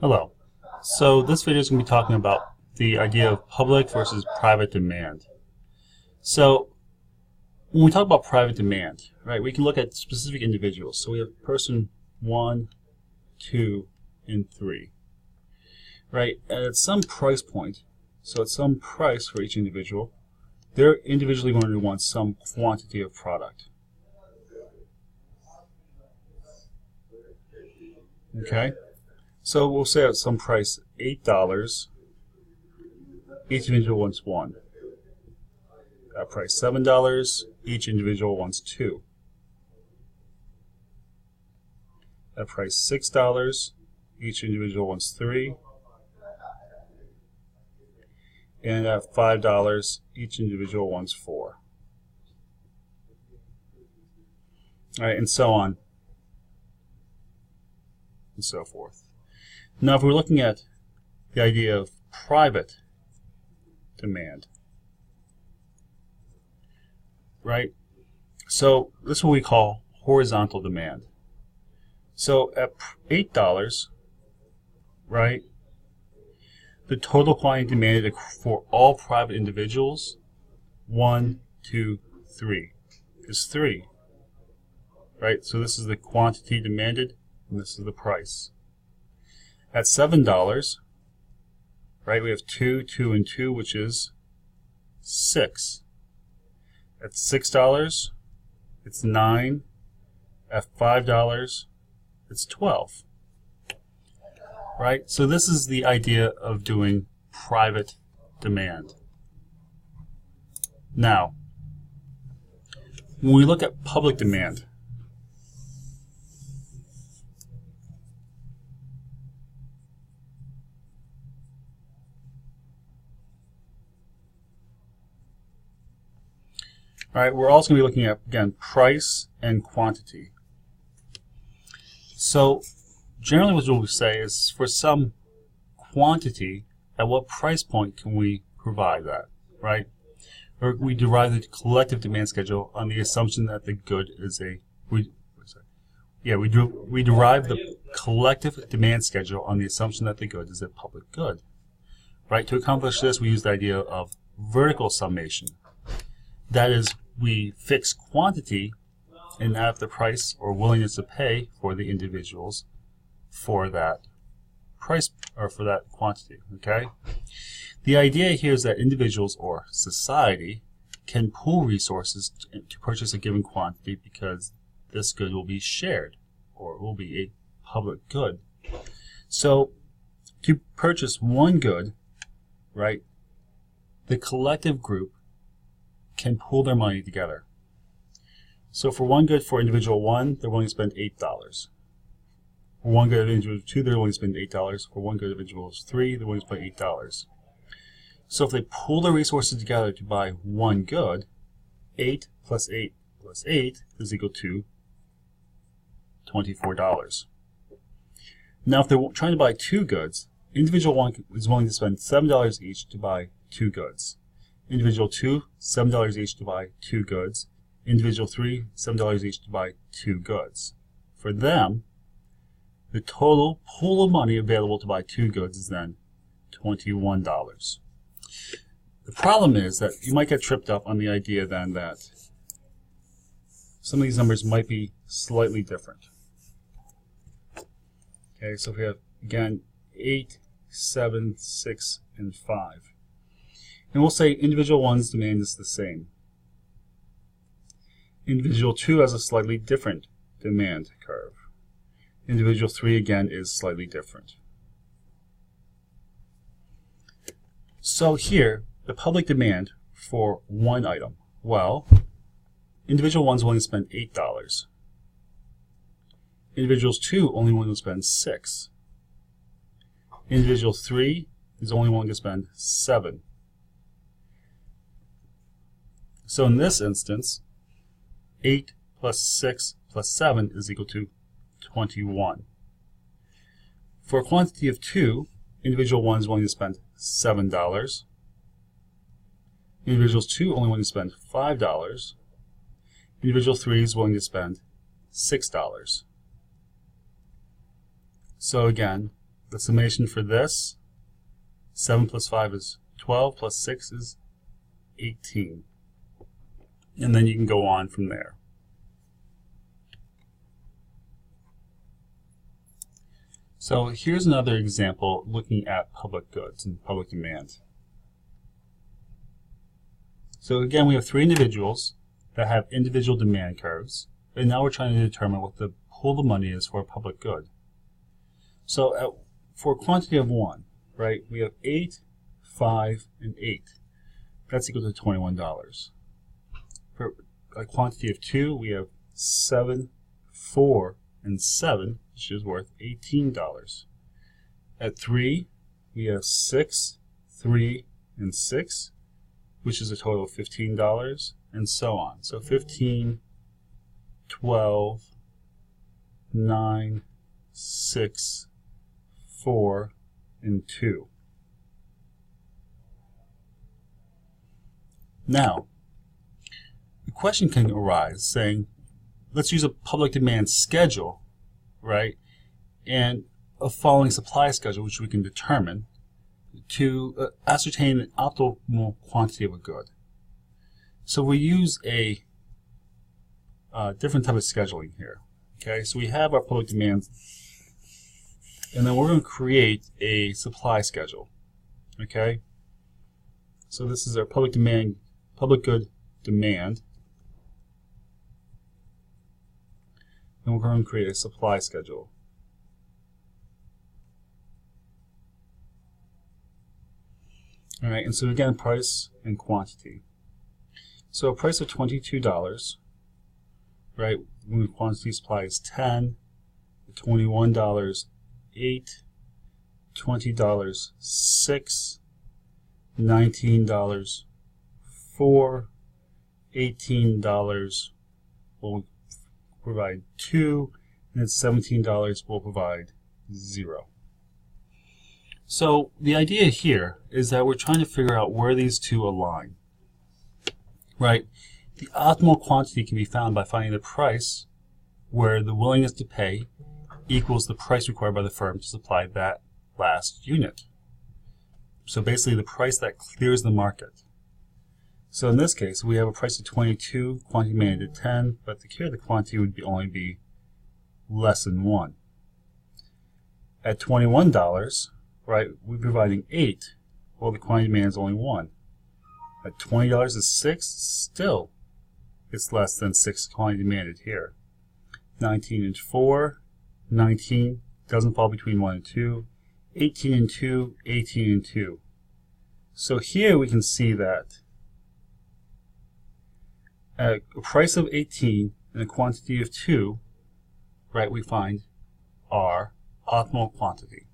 Hello. So this video is going to be talking about the idea of public versus private demand. So when we talk about private demand, right, we can look at specific individuals. So we have person 1, 2, and 3, right? And at some price point, so at some price for each individual, they're individually going to want some quantity of product. Okay? So we'll say at some price $8, each individual wants 1. At price $7, each individual wants 2. At price $6, each individual wants 3. And at $5, each individual wants 4. All right, and so on and so forth. Now, if we're looking at the idea of private demand, right? So this is what we call horizontal demand. So at $8, right, the total quantity demanded for all private individuals, 1, 2, 3, is 3, right? So this is the quantity demanded, and this is the price. At $7, right, we have 2, 2, and 2, which is 6. At $6, it's 9. At $5, it's 12. Right? So this is the idea of doing private demand. Now, when we look at public demand, all right, we're also going to be looking at, again, price and quantity. So generally what we say is for some quantity, at what price point can we provide that, right? Or we derive the collective demand schedule on the assumption that the good is we derive the collective demand schedule on the assumption that the good is a public good, right? To accomplish this, we use the idea of vertical summation. That is, we fix quantity and add the price or willingness to pay for the individuals for that price or for that quantity. Okay? The idea here is that individuals or society can pool resources to purchase a given quantity because this good will be shared or will be a public good. So to purchase one good, right, the collective group can pool their money together. So for one good for individual 1, they're willing to spend $8. For one good of individual 2, they're willing to spend $8. For one good of individual 3, they're willing to spend $8. So if they pool their resources together to buy one good, 8 plus 8 plus 8 is equal to $24. Now if they're trying to buy 2 goods, individual 1 is willing to spend $7 each to buy 2 goods. Individual 2, $7 each to buy 2 goods. Individual 3, $7 each to buy 2 goods. For them, the total pool of money available to buy 2 goods is then $21. The problem is that you might get tripped up on the idea then that some of these numbers might be slightly different. Okay, so if we have, again, 8, 7, 6, and 5. And we'll say individual 1's demand is the same. Individual 2 has a slightly different demand curve. Individual 3, again, is slightly different. So here, the public demand for one item. Well, individual 1's willing to spend $8. Individuals 2 only willing to spend 6. Individual 3 is only willing to spend 7. So in this instance, 8 plus 6 plus 7 is equal to 21. For a quantity of 2, individual 1 is willing to spend $7. Individuals 2 only willing to spend $5. Individual 3 is willing to spend $6. So again, the summation for this, 7 plus 5 is 12, plus 6 is 18. And then you can go on from there. So here's another example looking at public goods and public demand. So again, we have three individuals that have individual demand curves, and now we're trying to determine what the pool of money is for a public good. So for a quantity of 1, right, we have 8, 5, and 8. That's equal to $21. For a quantity of 2, we have 7, 4, and 7, which is worth $18. At 3, we have 6, 3, and 6, which is a total of $15, and so on. So 15, 12, 9, 6, 4, and 2. Now, the question can arise saying, let's use a public demand schedule, right, and a following supply schedule, which we can determine, to ascertain the optimal quantity of a good. So we use a different type of scheduling here. Okay, so we have our public demand, and then we're going to create a supply schedule. Okay, so this is our public good demand, and we're going to create a supply schedule. All right, and so again, price and quantity. So a price of $22, right, when the quantity supply is 10, $21, 8, $20, 6, $19, 4, $18 will provide 2, and then $17 will provide 0. So the idea here is that we're trying to figure out where these two align, right? The optimal quantity can be found by finding the price where the willingness to pay equals the price required by the firm to supply that last unit. So basically the price that clears the market. So in this case, we have a price of 22, quantity demanded 10, but to clear the quantity would only be less than 1. At $21, right, we're providing 8. Well, the quantity demand is only 1. At $20 is 6, still it's less than 6 quantity demanded here. 19 and 4, 19 doesn't fall between 1 and 2. 18 and 2, 18 and 2. So here we can see that at a price of 18 and a quantity of 2, right, we find our optimal quantity.